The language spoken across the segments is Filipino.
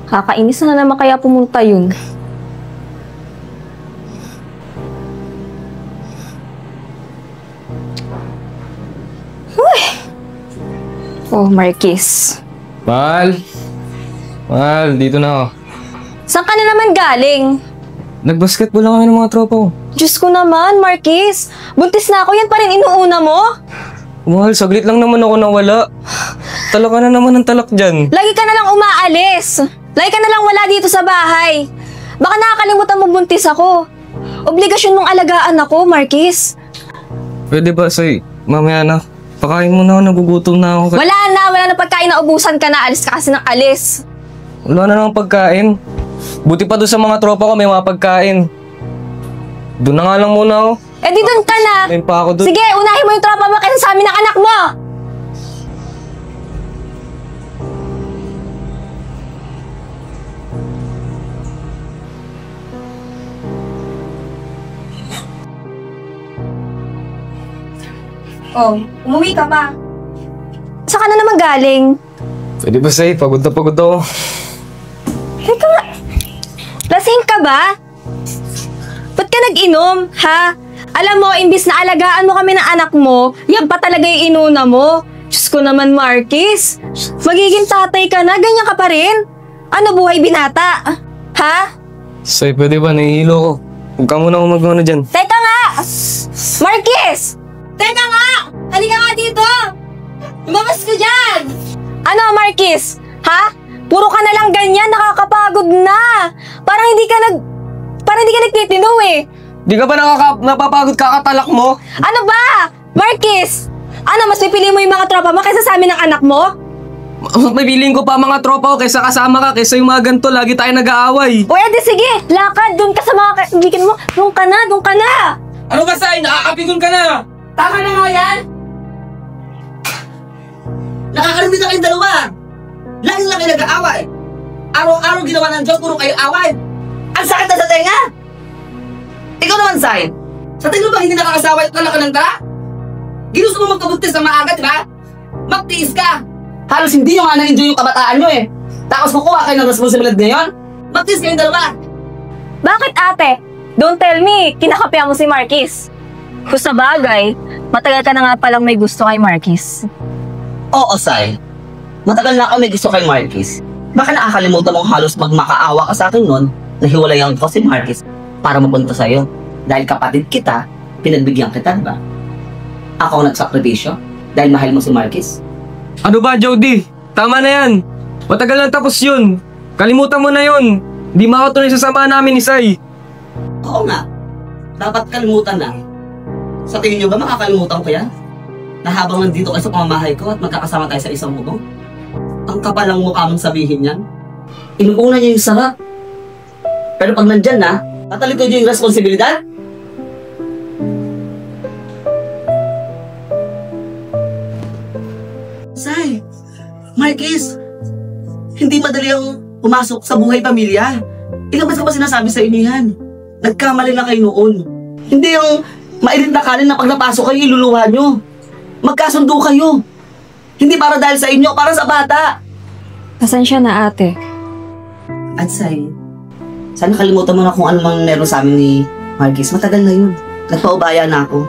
Kakainis na naman kaya pumunta yun. Uy! Oh, Marquis. Mahal! Mahal, dito na ako. Saan ka na naman galing? Nag-basketball lang kami ng mga tropa ko. Diyos ko naman, Marquis. Buntis na ako, yan pa rin inuuna mo? Mahal, saglit lang naman ako nawala. Talak ka na naman ng talak dyan. Lagi ka na lang umaalis. Lagi ka na lang wala dito sa bahay. Baka nakakalimutan mo buntis ako. Obligasyon mong alagaan ako, Marquis. Pwede ba, Say? Mamaya na. Pakain mo na ako, nagugutom na ako. Wala na pagkain na ubusan ka na. Alis ka kasi ng alis. Wala na lang pagkain. Buti pa doon sa mga tropa ko may mga pagkain. Doon na nga lang muna ako. Eh di doon ka na. Ayun pa ako doon. Sige, unahin mo yung tropa mo kaysa sa amin ng anak mo. Oh, umuwi ka pa. Saan ka na naman galing? Pwede ba, Say? Pagod na pagod ako. Teka nga. Lasing ka ba? Ba't ka nag-inom, ha? Alam mo, imbis na alagaan mo kami ng anak mo, yan pa talaga yung inuna mo. Diyos ko naman, Marquis. Magiging tatay ka na, ganyan ka pa rin? Ano buhay binata? Ha? Say, pwede ba? Nahihilo ko. Huwag ka muna umagano dyan. Teka nga! Marquis! Teka nga! Halika nga dito! Lumabas ka dyan! Ano, Marquis? Ha? Puro ka na lang ganyan, nakakapagod na! Parang hindi ka nagtitino eh! Di ka ba napapagod kakatalak mo? Ano ba? Marquis! Ano, mas pipili mo yung mga tropa mo kaysa sa amin ng anak mo? Mas mabiling ko pa mga tropa ko kaysa kasama ka, kaysa yung mga ganito, lagi tayo nag-aaway. O edi sige, lakad, doon ka sa mga kaibigan mo. Doon ka na! Ano ba, Say? Nakakapigon ka na! Tama na nga yan! Nakakalimit na kayong dalawa! Laging lang kayo nag-aaway! Araw-araw ginawa ng Diyos, puro kayo away! Ang sakit na sa tenga! Ikaw naman, Sai! Sa tingin mo ba hindi nakakasawa yung talaka ng tala? Ginusto mo magkabuntis na maaga, di ba? Magtiis ka! Halos hindi nyo nga na-enjoy yung kabataan nyo eh! Tapos kukuha kayo ng responsibilidad ngayon? Magtiis kayong dalawa! Bakit ate? Don't tell me, kinakapihan mo si Marquis. Kung sa bagay, matagal ka na nga palang may gusto kay Marquis. Oo, Sai. Matagal na ako may gusto kay Marquis. Baka nakakalimutan mong halos magmakaawa ka sa akin noon na hiwalayan ko si Marquis para mapunta sa'yo. Dahil kapatid kita, pinagbigyan kita, diba? Ako ang nagsakripisyo dahil mahal mo si Marquis. Ano ba, Jody? Tama na yan. Matagal na tapos yun. Kalimutan mo na yun. Di makatuloy sa sama namin ni Sai. Oo nga. Dapat kalimutan na. Sa tingin nyo ba makakalimutan ko yan? Na habang nandito kayo sa pamamahay ko at magkakasama tayo sa isang mundo? Ang kapal ang mukha mong sabihin yan. Inuuna niyo yung sarap. Pero pag nandyan na, tatalito niyo yung responsibilidad? Sai, Marquis, hindi madali ang pumasok sa buhay pamilya. Ilang beses ko ba sinasabi sa inyo yan? Nagkamali na kayo noon. Hindi yung mainit na kanin na pag napasok kayo, iluluha nyo. Magkasundo kayo. Hindi para dahil sa inyo, para sa bata. Pasensya na ate. At Sai, sana kalimutan mo na kung ano mang meron sa amin ni Marquis. Matagal na yun. Nagpaubaya na ako.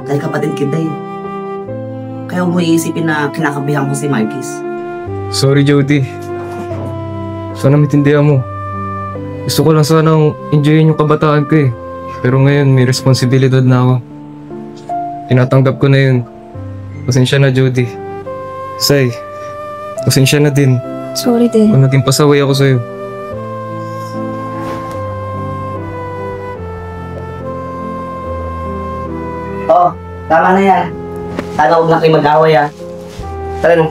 Dahil kapatid kita eh. Kaya huwag mo iisipin na kinakabihan ko si Marquis. Sorry, Jody. Sana maintindihan mo. Gusto ko lang sana enjoyin yung kabataan ko eh. Pero ngayon, may responsibilidad na ako. Tinatanggap ko na yun. Pasensya na, Jody. Sai, pasensya na din. Sorry din. Kung naging pasaway ako sa'yo. Oo, tama na yan. Sana huwag na kayo mag-away ah. Tara na,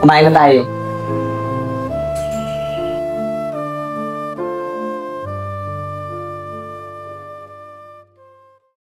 kumain na tayo.